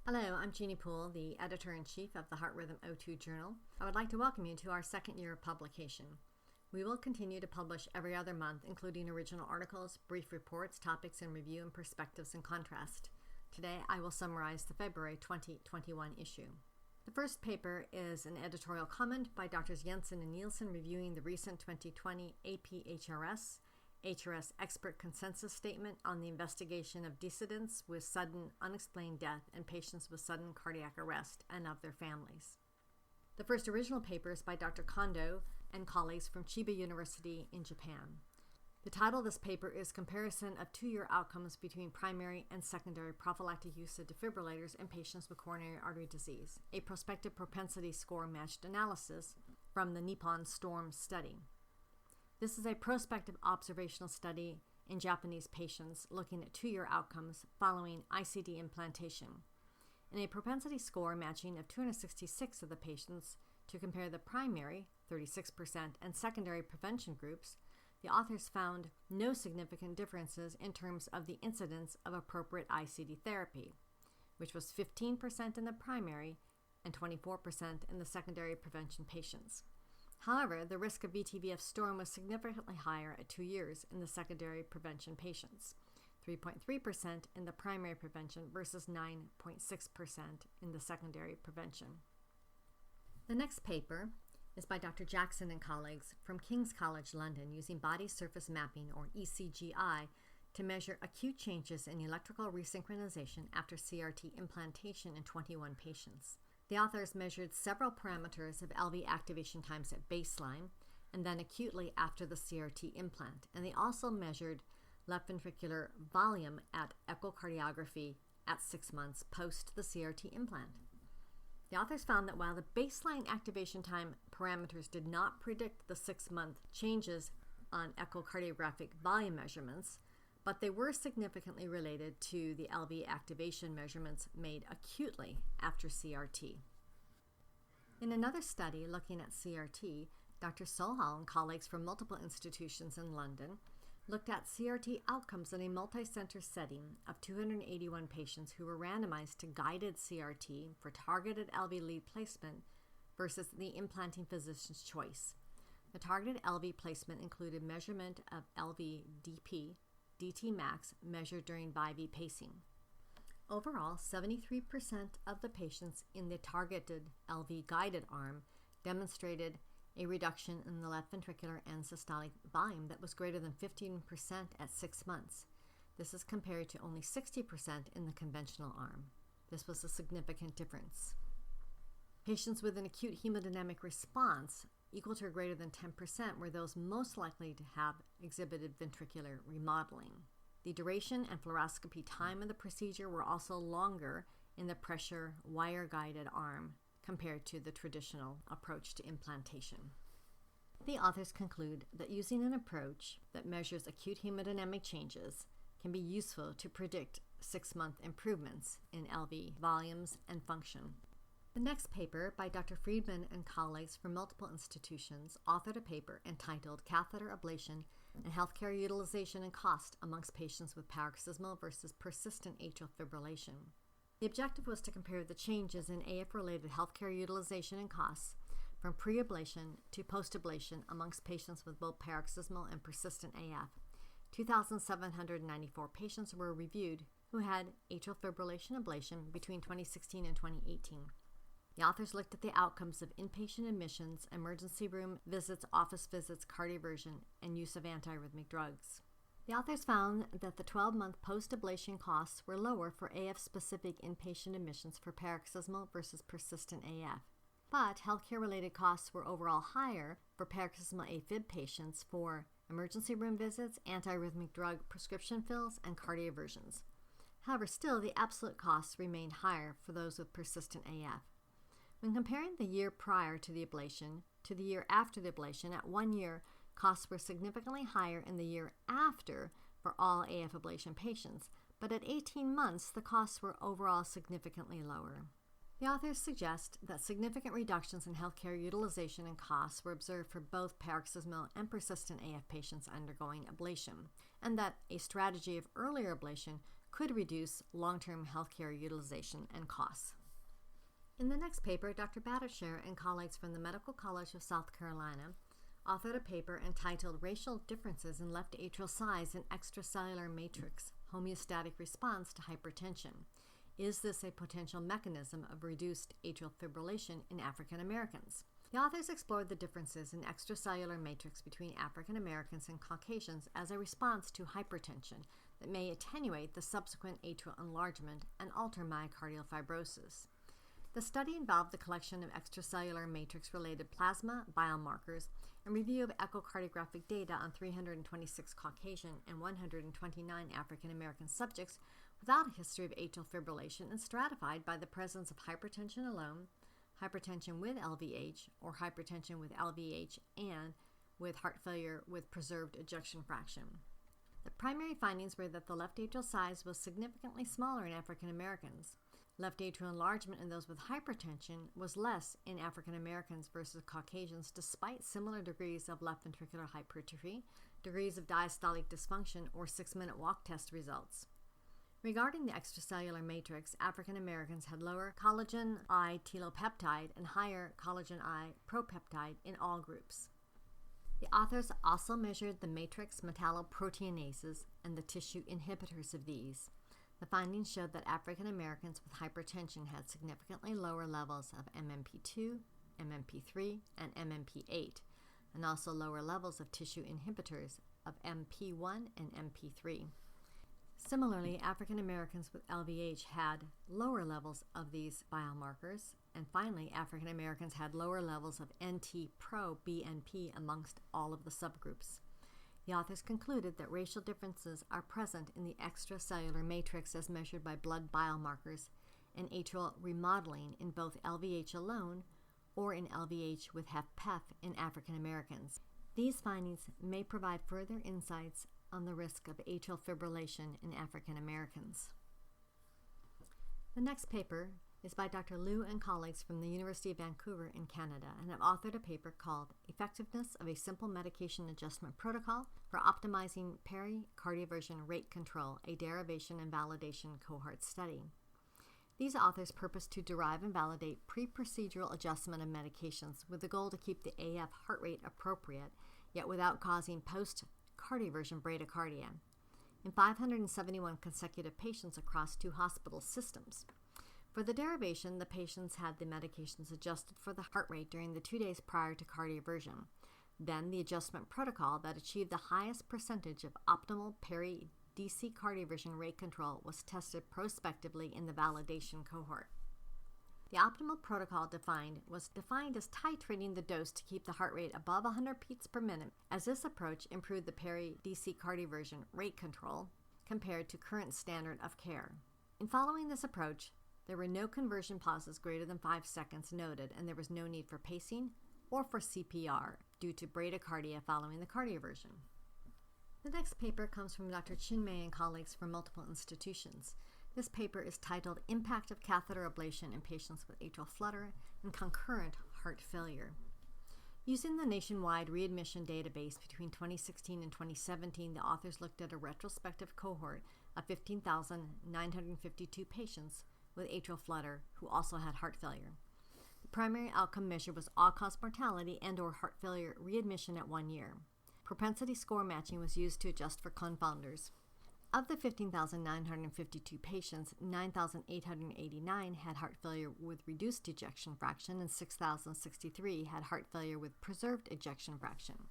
Hello, I'm Jeanne E. Poole, the Editor-in-Chief of the Heart Rhythm O2 Journal. I would like to welcome you to our second year of publication. We will continue to publish every other month, including original articles, brief reports, topics in review, and perspectives in contrast. Today, I will summarize the February 2021 issue. The first paper is an editorial comment by Drs. Jensen and Nielsen reviewing the recent 2020 AP-HRS Expert Consensus Statement on the Investigation of Dissidents with Sudden Unexplained Death and Patients with Sudden Cardiac Arrest and of their families. The first original paper is by Dr. Kondo and colleagues from Chiba University in Japan. The title of this paper is Comparison of 2-Year Outcomes Between Primary and Secondary Prophylactic Use of Defibrillators in Patients with Coronary Artery Disease, a Prospective Propensity Score Matched Analysis from the Nippon STORM Study. This is a prospective observational study in Japanese patients looking at 2-year outcomes following ICD implantation. In a propensity score matching of 266 of the patients to compare the primary, 36%, and secondary prevention groups, the authors found no significant differences in terms of the incidence of appropriate ICD therapy, which was 15% in the primary and 24% in the secondary prevention patients. However, the risk of VTVF storm was significantly higher at 2 years in the secondary prevention patients, 3.3% in the primary prevention versus 9.6% in the secondary prevention. The next paper is by Dr. Jackson and colleagues from King's College London using body surface mapping, or ECGI, to measure acute changes in electrical resynchronization after CRT implantation in 21 patients. The authors measured several parameters of LV activation times at baseline and then acutely after the CRT implant, and they also measured left ventricular volume at echocardiography at 6 months post the CRT implant. The authors found that while the baseline activation time parameters did not predict the 6-month changes on echocardiographic volume measurements, but they were significantly related to the LV activation measurements made acutely after CRT. In another study looking at CRT, Dr. Sohal and colleagues from multiple institutions in London looked at CRT outcomes in a multi-center setting of 281 patients who were randomized to guided CRT for targeted LV lead placement versus the implanting physician's choice. The targeted LV placement included measurement of LV DP, DT max measured during BiV pacing. Overall, 73% of the patients in the targeted LV guided arm demonstrated a reduction in the left ventricular and systolic volume that was greater than 15% at 6 months. This is compared to only 60% in the conventional arm. This was a significant difference. Patients with an acute hemodynamic response equal to or greater than 10% were those most likely to have exhibited ventricular remodeling. The duration and fluoroscopy time of the procedure were also longer in the pressure wire-guided arm compared to the traditional approach to implantation. The authors conclude that using an approach that measures acute hemodynamic changes can be useful to predict 6-month improvements in LV volumes and function. The next paper, by Dr. Friedman and colleagues from multiple institutions, authored a paper entitled Catheter Ablation and Healthcare Utilization and Cost Amongst Patients with Paroxysmal versus Persistent Atrial Fibrillation. The objective was to compare the changes in AF-related healthcare utilization and costs from pre-ablation to post-ablation amongst patients with both paroxysmal and persistent AF. 2,794 patients were reviewed who had atrial fibrillation ablation between 2016 and 2018. The authors looked at the outcomes of inpatient admissions, emergency room visits, office visits, cardioversion, and use of antiarrhythmic drugs. The authors found that the 12-month post-ablation costs were lower for AF-specific inpatient admissions for paroxysmal versus persistent AF, but healthcare-related costs were overall higher for paroxysmal AFib patients for emergency room visits, antiarrhythmic drug prescription fills, and cardioversions. However, still, the absolute costs remained higher for those with persistent AF. When comparing the year prior to the ablation to the year after the ablation, at 1 year, costs were significantly higher in the year after for all AF ablation patients, but at 18 months, the costs were overall significantly lower. The authors suggest that significant reductions in healthcare utilization and costs were observed for both paroxysmal and persistent AF patients undergoing ablation, and that a strategy of earlier ablation could reduce long-term healthcare utilization and costs. In the next paper, Dr. Battershare and colleagues from the Medical College of South Carolina authored a paper entitled Racial Differences in Left Atrial Size and Extracellular Matrix Homeostatic Response to Hypertension. Is this a potential mechanism of reduced atrial fibrillation in African Americans? The authors explored the differences in extracellular matrix between African Americans and Caucasians as a response to hypertension that may attenuate the subsequent atrial enlargement and alter myocardial fibrosis. The study involved the collection of extracellular matrix-related plasma biomarkers and review of echocardiographic data on 326 Caucasian and 129 African American subjects without a history of atrial fibrillation and stratified by the presence of hypertension alone, hypertension with LVH, or hypertension with LVH and with heart failure with preserved ejection fraction. The primary findings were that the left atrial size was significantly smaller in African Americans. Left atrial enlargement in those with hypertension was less in African Americans versus Caucasians despite similar degrees of left ventricular hypertrophy, degrees of diastolic dysfunction, or 6-minute walk test results. Regarding the extracellular matrix, African Americans had lower collagen I telopeptide and higher collagen I propeptide in all groups. The authors also measured the matrix metalloproteinases and the tissue inhibitors of these. The findings showed that African Americans with hypertension had significantly lower levels of MMP2, MMP3, and MMP8, and also lower levels of tissue inhibitors of MP1 and MP3. Similarly, African Americans with LVH had lower levels of these biomarkers, and finally, African Americans had lower levels of NT-proBNP amongst all of the subgroups. The authors concluded that racial differences are present in the extracellular matrix as measured by blood biomarkers and atrial remodeling in both LVH alone or in LVH with HFpEF in African Americans. These findings may provide further insights on the risk of atrial fibrillation in African Americans. The next paper is by Dr. Liu and colleagues from the University of Vancouver in Canada and have authored a paper called Effectiveness of a Simple Medication Adjustment Protocol for Optimizing Pericardioversion Rate Control, a Derivation and Validation Cohort Study. These authors purpose to derive and validate pre-procedural adjustment of medications with the goal to keep the AF heart rate appropriate, yet without causing post-cardioversion bradycardia, in 571 consecutive patients across 2 hospital systems. For the derivation, the patients had the medications adjusted for the heart rate during the 2 days prior to cardioversion. Then the adjustment protocol that achieved the highest percentage of optimal peri-DC cardioversion rate control was tested prospectively in the validation cohort. The optimal protocol was defined as titrating the dose to keep the heart rate above 100 beats per minute, as this approach improved the peri-DC cardioversion rate control compared to current standard of care. In following this approach, there were no conversion pauses greater than 5 seconds noted, and there was no need for pacing or for CPR due to bradycardia following the cardioversion. The next paper comes from Dr. Jeanne E and colleagues from multiple institutions. This paper is titled Impact of Catheter Ablation in Patients with Atrial Flutter and Concurrent Heart Failure. Using the nationwide readmission database between 2016 and 2017, the authors looked at a retrospective cohort of 15,952 patients with atrial flutter who also had heart failure. The primary outcome measure was all-cause mortality and/or heart failure readmission at 1 year. Propensity score matching was used to adjust for confounders. Of the 15,952 patients, 9,889 had heart failure with reduced ejection fraction and 6,063 had heart failure with preserved ejection fraction.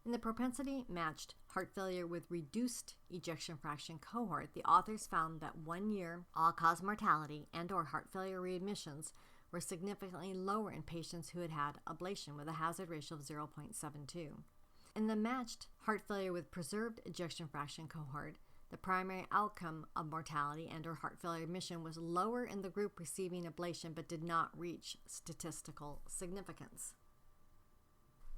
In the propensity-matched heart failure with reduced ejection fraction cohort, the authors found that 1 year all-cause mortality and/or heart failure readmissions were significantly lower in patients who had had ablation with a hazard ratio of 0.72. In the matched heart failure with preserved ejection fraction cohort, the primary outcome of mortality and/or heart failure remission was lower in the group receiving ablation but did not reach statistical significance.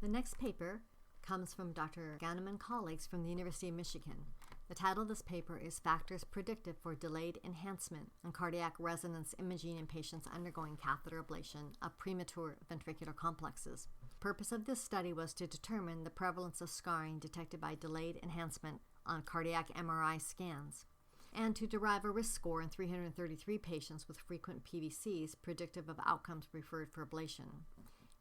The next paper comes from Dr. Jeanne and colleagues from the University of Michigan. The title of this paper is Factors Predictive for Delayed Enhancement on Cardiac Resonance Imaging in Patients Undergoing Catheter Ablation of Premature Ventricular Complexes. The purpose of this study was to determine the prevalence of scarring detected by delayed enhancement on cardiac MRI scans. and to derive a risk score in 333 patients with frequent PVCs predictive of outcomes referred for ablation.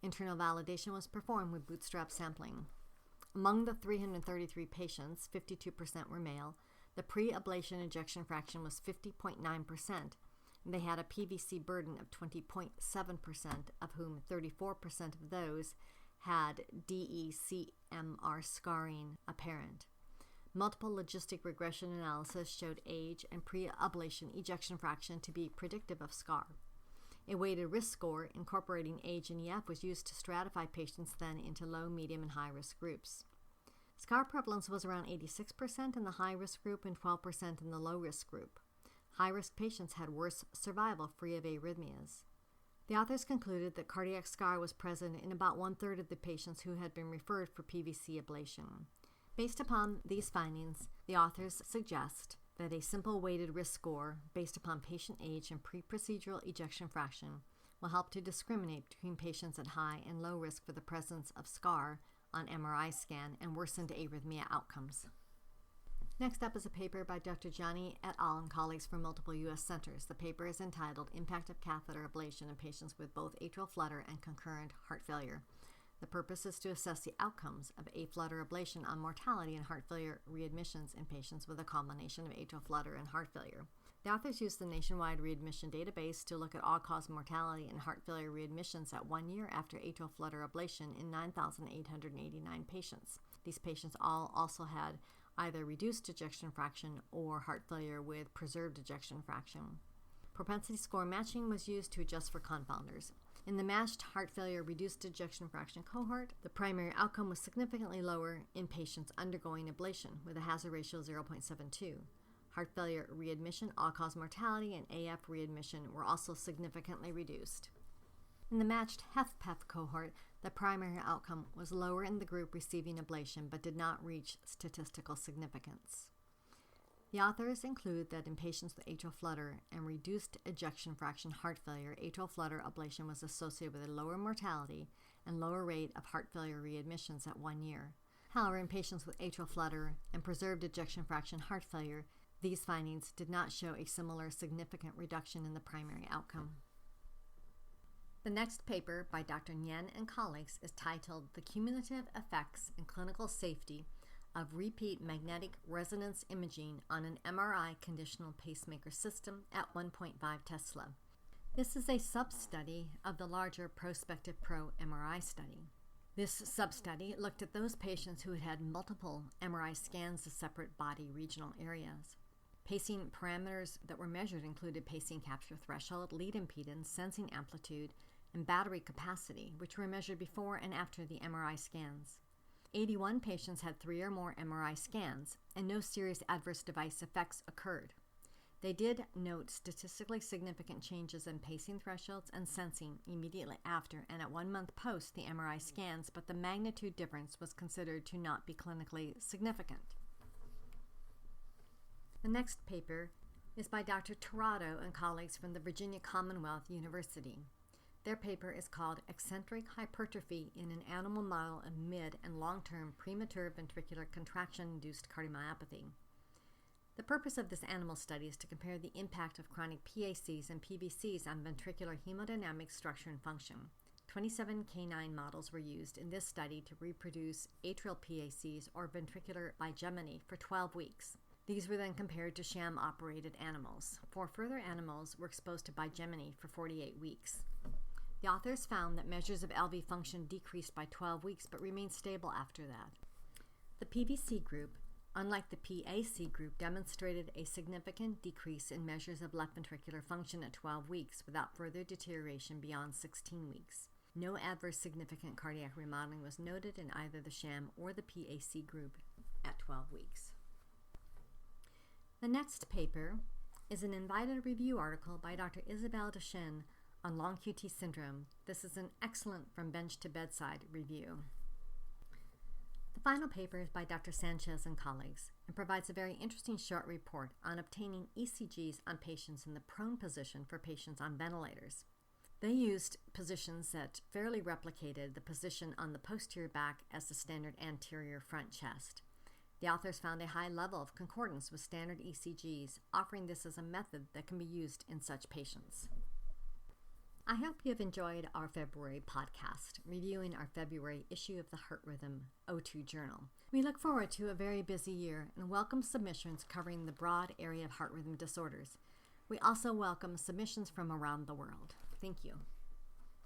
Internal validation was performed with bootstrap sampling. Among the 333 patients, 52% were male. The pre-ablation ejection fraction was 50.9%, and they had a PVC burden of 20.7%, of whom 34% of those had DE-CMR scarring apparent. Multiple logistic regression analysis showed age and pre-ablation ejection fraction to be predictive of scar. A weighted risk score incorporating age and EF was used to stratify patients then into low, medium, and high-risk groups. Scar prevalence was around 86% in the high-risk group and 12% in the low-risk group. High-risk patients had worse survival free of arrhythmias. The authors concluded that cardiac scar was present in about one-third of the patients who had been referred for PVC ablation. Based upon these findings, the authors suggest that a simple weighted risk score based upon patient age and pre-procedural ejection fraction will help to discriminate between patients at high and low risk for the presence of scar on MRI scan and worsened arrhythmia outcomes. Next up is a paper by Dr. Jeanne E. et al. And colleagues from multiple U.S. centers. The paper is entitled Impact of Catheter Ablation in Patients with Both Atrial Flutter and Concurrent Heart Failure. The purpose is to assess the outcomes of aflutter ablation on mortality and heart failure readmissions in patients with a combination of atrial flutter and heart failure. The authors used the nationwide readmission database to look at all-cause mortality and heart failure readmissions at 1 year after atrial flutter ablation in 9,889 patients. These patients all also had either reduced ejection fraction or heart failure with preserved ejection fraction. Propensity score matching was used to adjust for confounders. In the matched heart failure reduced ejection fraction cohort, the primary outcome was significantly lower in patients undergoing ablation with a hazard ratio of 0.72. Heart failure readmission, all-cause mortality, and AF readmission were also significantly reduced. In the matched HFpEF cohort, the primary outcome was lower in the group receiving ablation but did not reach statistical significance. The authors include that in patients with atrial flutter and reduced ejection fraction heart failure, atrial flutter ablation was associated with a lower mortality and lower rate of heart failure readmissions at 1 year. However, in patients with atrial flutter and preserved ejection fraction heart failure, these findings did not show a similar significant reduction in the primary outcome. The next paper by Dr. Jeanne and colleagues is titled The Cumulative Effects and Clinical Safety of Repeat Magnetic Resonance Imaging on an MRI Conditional Pacemaker System at 1.5 Tesla. This is a sub-study of the larger Prospective Pro MRI study. This sub-study looked at those patients who had had multiple MRI scans of separate body regional areas. Pacing parameters that were measured included pacing capture threshold, lead impedance, sensing amplitude, and battery capacity, which were measured before and after the MRI scans. 81 patients had 3 or more MRI scans, and no serious adverse device effects occurred. They did note statistically significant changes in pacing thresholds and sensing immediately after and at 1 month post the MRI scans, but the magnitude difference was considered to not be clinically significant. The next paper is by Dr. Tirado and colleagues from the Virginia Commonwealth University. Their paper is called Eccentric Hypertrophy in an Animal Model of Mid- and Long-Term Premature Ventricular Contraction-Induced Cardiomyopathy. The purpose of this animal study is to compare the impact of chronic PACs and PVCs on ventricular hemodynamic structure and function. 27 canine models were used in this study to reproduce atrial PACs or ventricular bigeminy for 12 weeks. These were then compared to sham-operated animals. 4 further animals were exposed to bigeminy for 48 weeks. The authors found that measures of LV function decreased by 12 weeks but remained stable after that. The PVC group, unlike the PAC group, demonstrated a significant decrease in measures of left ventricular function at 12 weeks without further deterioration beyond 16 weeks. No adverse significant cardiac remodeling was noted in either the sham or the PAC group at 12 weeks. The next paper is an invited review article by Dr. Isabelle Dechaine on long QT syndrome. This is an excellent from bench to bedside review. The final paper is by Dr. Sanchez and colleagues and provides a very interesting short report on obtaining ECGs on patients in the prone position for patients on ventilators. They used positions that fairly replicated the position on the posterior back as the standard anterior front chest. The authors found a high level of concordance with standard ECGs, offering this as a method that can be used in such patients. I hope you have enjoyed our February podcast, reviewing our February issue of the Heart Rhythm O2 Journal. We look forward to a very busy year and welcome submissions covering the broad area of heart rhythm disorders. We also welcome submissions from around the world. Thank you.